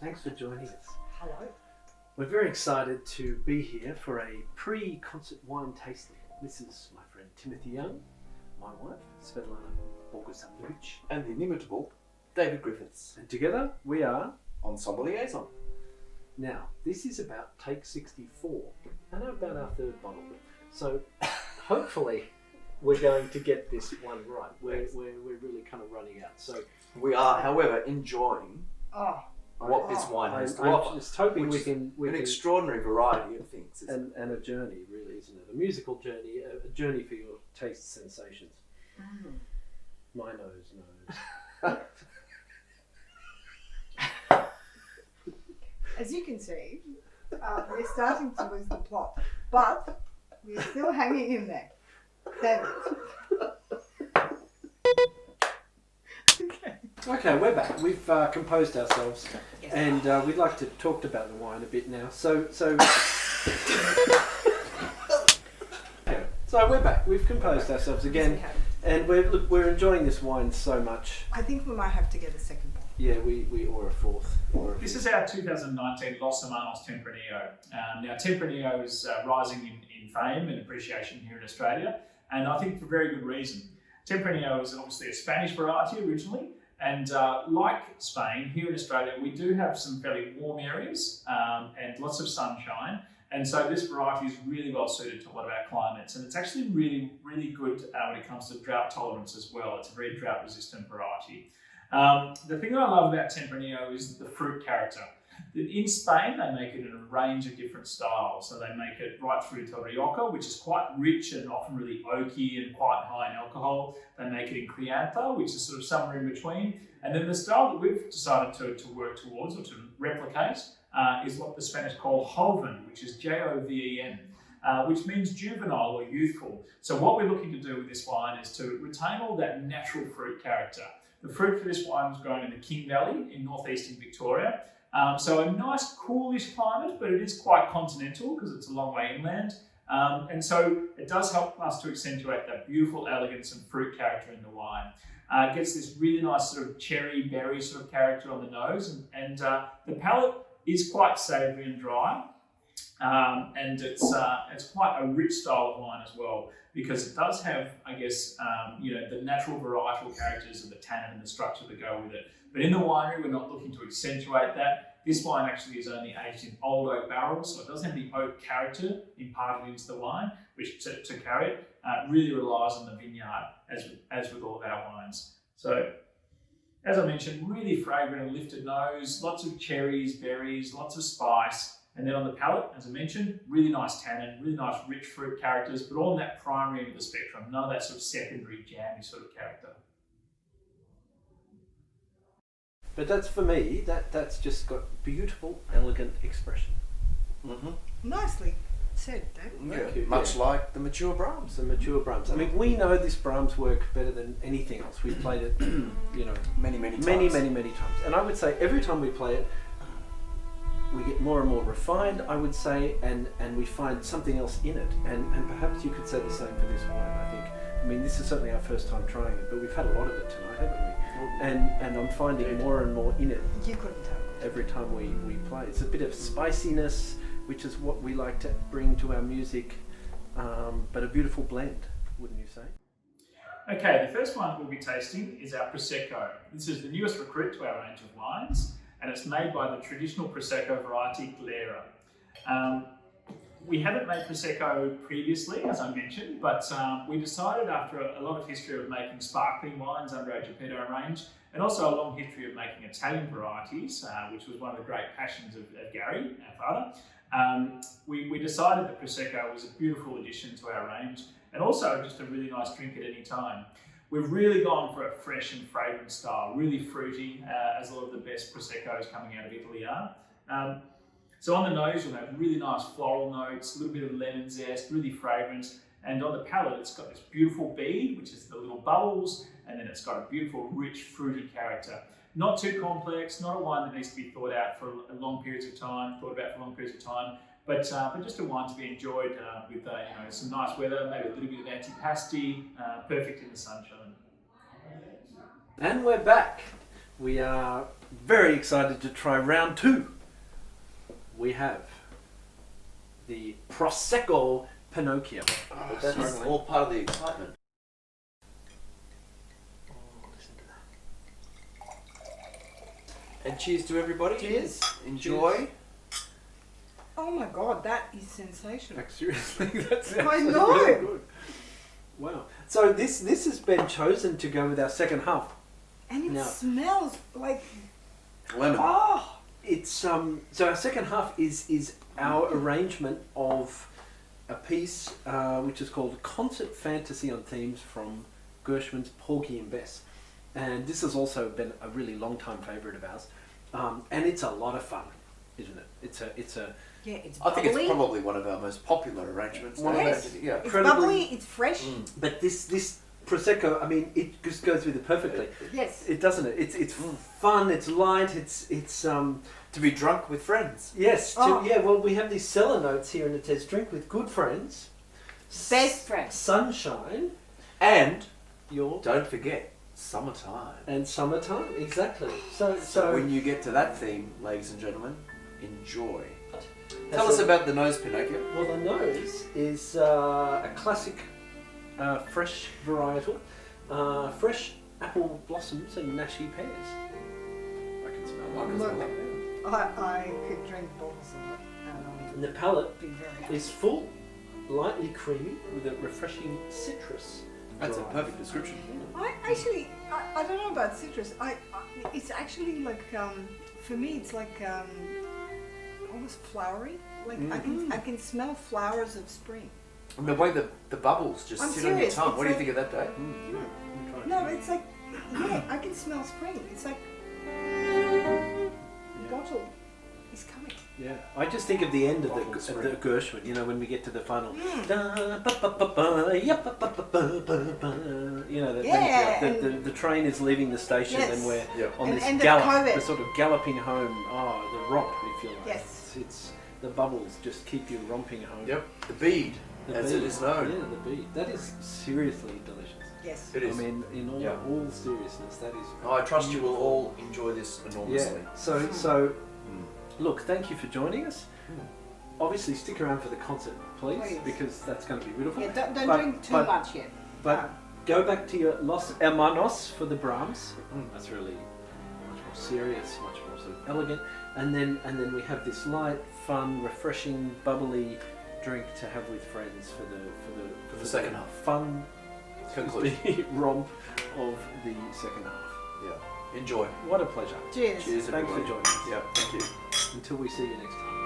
Thanks for joining us. Hello. We're very excited to be here for a pre-concert wine tasting. This is my friend Timothy Young, my wife Svetlana Bogusamovich, and the inimitable David Griffiths. and together we are. Ensemble Liaison. Now, this is about take 64, and about our third bottle. So hopefully we're going to get this one right. We're really kind of running out. So We are, however, enjoying what this wine has to I'm offer. just hoping which we is can an extraordinary variety of things. Isn't and a journey, really, isn't it? A musical journey, a journey for your taste sensations. My nose knows. As you can see, we're starting to lose the plot, but we're still hanging in there. David. Okay, we're back. We've composed ourselves, Yes. and we'd like to talk about the wine a bit now. So we're back. We've composed ourselves again, and we're enjoying this wine so much. I think we might have to get a second bottle. Yeah, we or a fourth. This is our 2019 Los Hermanos Tempranillo. Now, Tempranillo is rising in fame and appreciation here in Australia, and I think for very good reason. Tempranillo is obviously a Spanish variety originally, and like Spain, here in Australia, we do have some fairly warm areas and lots of sunshine, and so this variety is really well suited to a lot of our climates, and it's actually really, really good when it comes to drought tolerance as well. It's a very drought-resistant variety. The thing that I love about Tempranillo is the fruit character. In Spain, they make it in a range of different styles. So they make it right through to Rioja, which is quite rich and often really oaky and quite high in alcohol. They make it in Crianza, which is sort of somewhere in between. And then the style that we've decided to work towards or to replicate is what the Spanish call joven, which is Joven, which means juvenile or youthful. So what we're looking to do with this wine is to retain all that natural fruit character. The fruit for this wine was grown in the King Valley in northeastern Victoria. So a nice coolish climate, but it is quite continental because it's a long way inland. And so it does help us to accentuate that beautiful elegance and fruit character in the wine. It gets this really nice sort of cherry berry sort of character on the nose, and the palate is quite savoury and dry. And it's quite a rich style of wine as well, because it does have, I guess, the natural varietal characters of the tannin and the structure that go with it. But in the winery, we're not looking to accentuate that. This wine actually is only aged in old oak barrels, so it doesn't have the oak character imparted into the wine, which to carry it really relies on the vineyard, as with all of our wines. So, as I mentioned, really fragrant and lifted nose, lots of cherries, berries, lots of spice. And then on the palate, as I mentioned, really nice tannin, really nice rich fruit characters, but all in that primary end of the spectrum, none of that sort of secondary jammy sort of character. But that's for me. That's just got beautiful, elegant expression. Mm-hmm. Nicely said, David. Thank you. Much Yeah. like the mature Brahms. Some mature Brahms. I mean, we know this Brahms work better than anything else. We've played it, Many times. many times. And I would say every time we play it, we get more and more refined, I would say, and we find something else in it. And perhaps you could say the same for this wine, I think. I mean, this is certainly our first time trying it, but we've had a lot of it tonight, haven't we? And I'm finding more and more in it You couldn't tell. every time we play. It's a bit of spiciness, which is what we like to bring to our music, but a beautiful blend, wouldn't you say? Okay, the first one we'll be tasting is our Prosecco. This is the newest recruit to our range of wines, and it's made by the traditional Prosecco variety Glera. We haven't made Prosecco previously, as I mentioned, but we decided after a lot of history of making sparkling wines under our Geppetto range, and also a long history of making Italian varieties, which was one of the great passions of Gary, our father, we decided that Prosecco was a beautiful addition to our range, and also just a really nice drink at any time. We've really gone for a fresh and fragrant style, really fruity, as a lot of the best Proseccos coming out of Italy are. So on the nose, you'll have really nice floral notes, a little bit of lemon zest, really fragrant. And on the palate, it's got this beautiful bead, which is the little bubbles, and then it's got a beautiful, rich, fruity character. Not too complex, not a wine that needs to be thought about for long periods of time, but just a wine to be enjoyed with some nice weather, maybe a little bit of antipasti, perfect in the sunshine. And we're back. we are very excited to try round 2. We have the Prosecco Pinocchio. But that's all part of the excitement. Listen to that. And cheers to everybody. Cheers. Enjoy. Cheers. Oh my God, that is sensational. Like, seriously, that's I know. really good. Wow. So this has been chosen to go with our second half. And it Now- smells like, Lemon. oh, It's so our second half is our arrangement of a piece which is called Concert Fantasy on Themes from Gershwin's Porgy and Bess, and this has also been a really long time favourite of ours, and it's a lot of fun, isn't it? It's a yeah, it's I bubbly. think it's probably one of our most popular arrangements. One of Yes. those- Yeah. It's incredibly- bubbly, it's fresh. but this Prosecco, I mean, it just goes with it perfectly. Yes. It doesn't it? It's fun. It's light. It's To be drunk with friends. yes. Oh. Yeah. Well, we have these cellar notes here, and it says drink with good friends. Best friends. Sunshine. And Your don't forget, summertime. and summertime. Exactly. So So when you get to that theme, ladies and gentlemen, enjoy. Tell That's us a- about the nose, Pinocchio. Well, the nose is a classic fresh varietal, fresh apple blossoms and nashy pears. I can smell I can that. smell that. I could drink bottles of it And and the palate be very happy. is full, lightly creamy with a refreshing citrus. That's a drive. perfect description. I don't know about citrus. It's actually like for me it's like almost flowery. Like I can smell flowers of spring. And the way the bubbles just I'm sit serious, on your tongue. it's What do you like- think of that, Dave? I'm trying No, to- it's like yeah, I can smell spring. It's like bottle is coming. Yeah, I just think of the end of Bottled the spring. Gershwin. You know, when we get to the final. Mm. Da, ba, ba, ba, ba, ya, ba, ba, ba, ba, ba, ba. You know, Yeah, the train is leaving the station, Yes. and we're Yeah. on And- this and the gallop. COVID. We're sort of galloping home. Oh, the romp, if you like. Yes. It's the bubbles just keep you romping home. Yep. The bead, The as bead. it is known. Yeah, the bead. That is seriously delicious. Yes. It is. I mean, in all, Yeah. all seriousness, that is. Oh, I trust you will beautiful. all enjoy this enormously. Yeah. So look, thank you for joining us. Obviously, stick around for the concert, please, Please. because that's going to be beautiful. Yeah, don't But- drink too but- much yet. But go back to your Los Hermanos for the Brahms. That's really much more serious, much more sort of elegant. And then we have this light, fun, refreshing, bubbly drink to have with friends for the second half. Fun Conclusion. romp of the second half. Yeah. Enjoy. What a pleasure. Cheers. Cheers, Thanks for everybody. joining us. Yeah. Thank you. Until we see you next time.